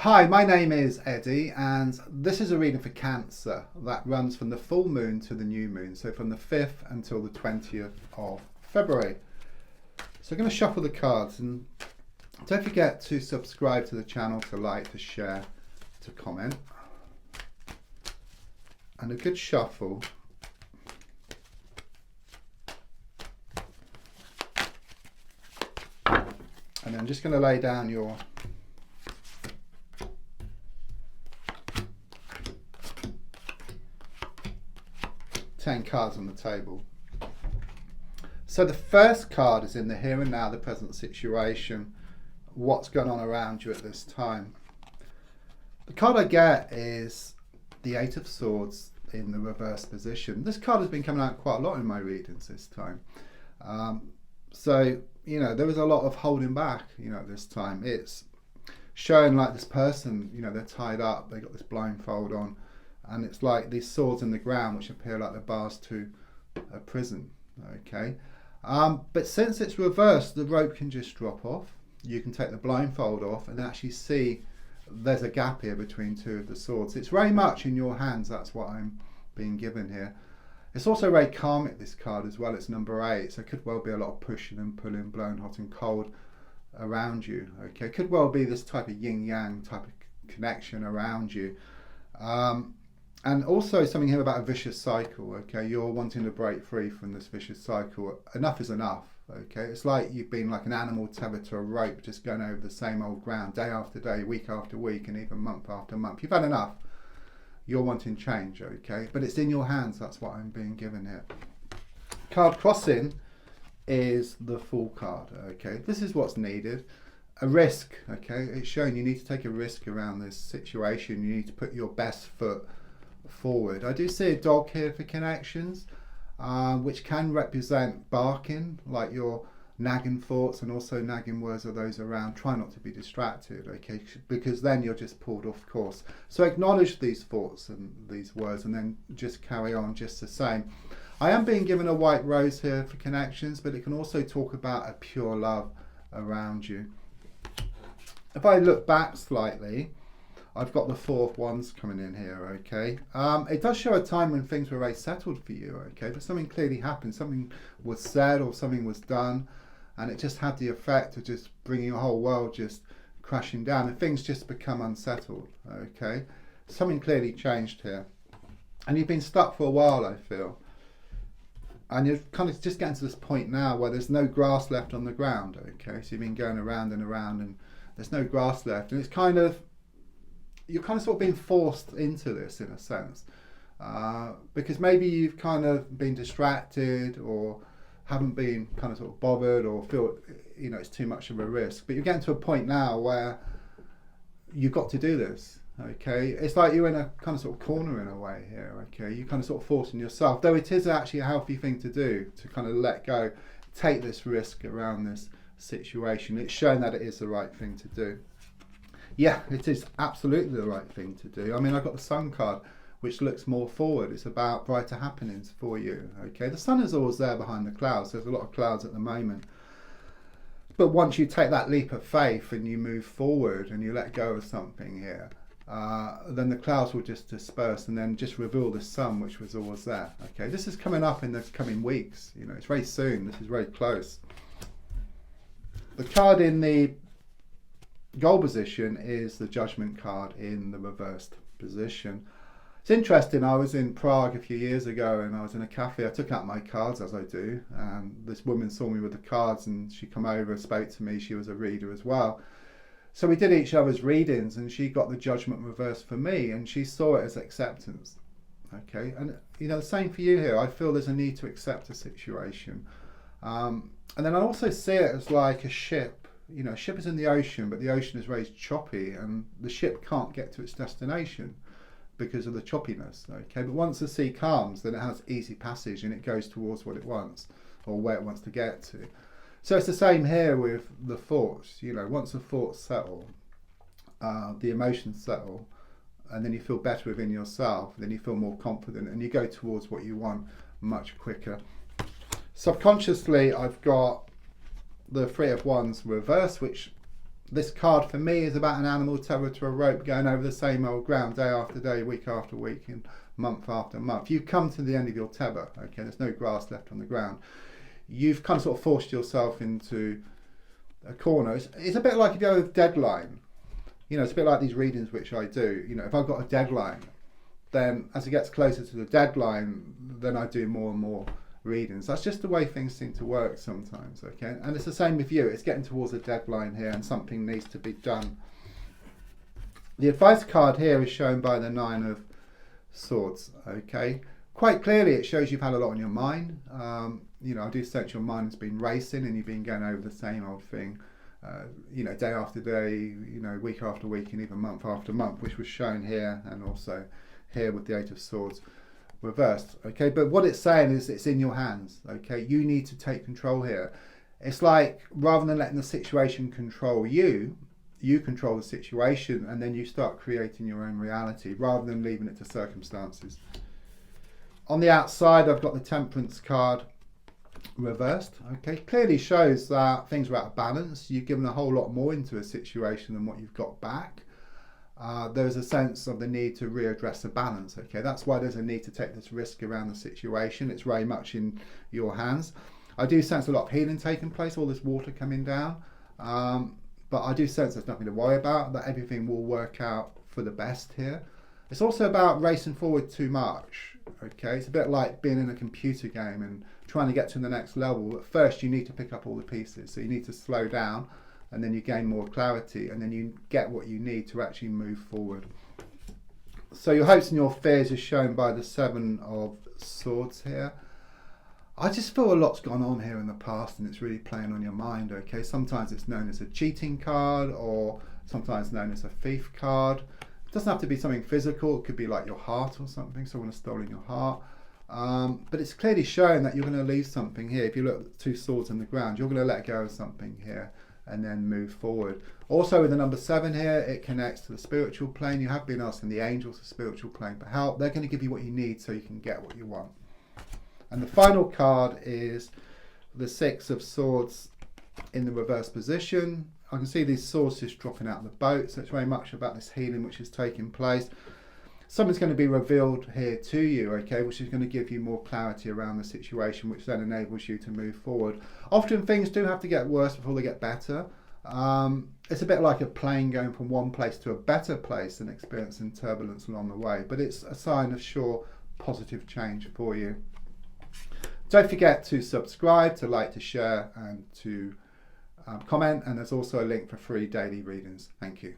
Hi, my name is Eddie, and this is a reading for Cancer that runs from the full moon to the new moon, so from the 5th until the 20th of February. So I'm going to shuffle the cards, and don't forget to subscribe to the channel, to like, to share, to comment. And a good shuffle. And then I'm just going to lay down your ten cards on the table. So the first card is in the here and now, the present situation, what's going on around you at this time. The card I get is the Eight of Swords in the reverse position. This card has been coming out quite a lot in my readings this time. So, you know, there was a lot of holding back, this time. It's showing like this person, they're tied up, they got this blindfold on, and it's like these swords in the ground which appear like the bars to a prison. Okay, but since it's reversed, the rope can just drop off. You can take the blindfold off and actually see there's a gap here between two of the swords. It's very much in your hands. That's what I'm being given here. It's also very karmic, this card as well. It's number 8, so it could well be a lot of pushing and pulling, blowing hot and cold around you. Okay, it could well be this type of yin yang type of connection around you. And also something here about a vicious cycle. Okay, you're wanting to break free from this vicious cycle. Enough is enough. Okay, it's like you've been like an animal tethered to a rope, just going over the same old ground day after day, week after week, and even month after month. You've had enough. You're wanting change. Okay, but it's in your hands. That's what I'm being given here. Card crossing is the Fool card. Okay, this is what's needed. A risk. Okay, it's showing you need to take a risk around this situation. You need to put your best foot forward. I do see a dog here for connections, which can represent barking, like your nagging thoughts and also nagging words of those around. Try not to be distracted, okay, because then you're just pulled off course. So acknowledge these thoughts and these words and then just carry on just the same. I am being given a white rose here for connections, but it can also talk about a pure love around you. If I look back slightly, I've got the 4 of Wands coming in here, okay? It does show a time when things were very settled for you, okay? But something clearly happened. Something was said or something was done, and it just had the effect of just bringing your whole world just crashing down, and things just become unsettled, okay? Something clearly changed here. And you've been stuck for a while, I feel. And you're kind of just getting to this point now where there's no grass left on the ground, okay? So you've been going around and around, and there's no grass left. And it's kind of, you're kind of sort of being forced into this in a sense, because maybe you've kind of been distracted or haven't been kind of sort of bothered or feel it's too much of a risk, but you're getting to a point now where you've got to do this. Okay, it's like you're in a kind of sort of corner in a way here. Okay, you're kind of sort of forcing yourself, though it is actually a healthy thing to do, to kind of let go, take this risk around this situation. It's shown that it is the right thing to do. Yeah, it is absolutely the right thing to do. I mean, I've got the Sun card, which looks more forward. It's about brighter happenings for you. Okay, the sun is always there behind the clouds. There's a lot of clouds at the moment. But once you take that leap of faith and you move forward and you let go of something here, then the clouds will just disperse and then just reveal the sun, which was always there. Okay, this is coming up in the coming weeks. It's very soon. This is very close. The card in the goal position is the Judgment card in the reversed position. It's interesting, I was in Prague a few years ago and I was in a cafe. I took out my cards, as I do, and this woman saw me with the cards and she come over and spoke to me. She was a reader as well. So we did each other's readings and she got the Judgment reversed for me and she saw it as acceptance. Okay, and the same for you here. I feel there's a need to accept a situation. And then I also see it as like a ship. A ship is in the ocean, but the ocean is very choppy and the ship can't get to its destination because of the choppiness. Okay, but once the sea calms, then it has easy passage and it goes towards what it wants or where it wants to get to. So it's the same here with the thoughts. Once the thoughts settle, the emotions settle, and then you feel better within yourself, then you feel more confident and you go towards what you want much quicker. Subconsciously, I've got the 3 of Wands reverse, which This card for me is about an animal tethered to a rope going over the same old ground day after day, week after week, and month after month. You come to the end of your tether, okay, there's no grass left on the ground. You've kind of sort of forced yourself into a corner. It's a bit like if you have a deadline. You know, it's a bit like these readings which I do. You know, if I've got a deadline, then as it gets closer to the deadline, then I do more and more readings. That's just the way things seem to work sometimes, okay? And it's the same with you. It's getting towards a deadline here and something needs to be done. The advice card here is shown by the 9 of Swords, okay? Quite clearly it shows you've had a lot on your mind. You know, I do sense your mind has been racing and you've been going over the same old thing, you know, day after day, you know, week after week, and even month after month, which was shown here and also here with the 8 of Swords reversed, okay? But what it's saying is it's in your hands, okay? You need to take control here. It's like, rather than letting the situation control you, you control the situation and then you start creating your own reality rather than leaving it to circumstances. On the outside, I've got the Temperance card reversed, okay? Clearly shows that things are out of balance. You've given a whole lot more into a situation than what you've got back. There's a sense of the need to readdress the balance, okay? That's why there's a need to take this risk around the situation. It's very much in your hands. I do sense a lot of healing taking place, all this water coming down, but I do sense there's nothing to worry about, that everything will work out for the best here. It's also about racing forward too much, okay? It's a bit like being in a computer game and trying to get to the next level. But first you need to pick up all the pieces, so you need to slow down, and then you gain more clarity, and then you get what you need to actually move forward. So your hopes and your fears is shown by the 7 of Swords here. I just feel a lot's gone on here in the past and it's really playing on your mind, okay? Sometimes it's known as a cheating card, or sometimes known as a thief card. It doesn't have to be something physical, it could be like your heart or something, someone has stolen your heart. But it's clearly showing that you're going to leave something here. If you look at the 2 swords in the ground, you're going to let go of something here and then move forward. Also with the number 7 here, it connects to the spiritual plane. You have been asking the angels, the spiritual plane, for help. They're going to give you what you need so you can get what you want. And the final card is the 6 of Swords in the reverse position. I can see these swords just dropping out of the boat, so it's very much about this healing which is taking place. Something's going to be revealed here to you, okay, which is going to give you more clarity around the situation, which then enables you to move forward. Often things do have to get worse before they get better. It's a bit like a plane going from one place to a better place and experiencing turbulence along the way, but it's a sign of sure positive change for you. Don't forget to subscribe, to like, to share, and to comment, and there's also a link for free daily readings. Thank you.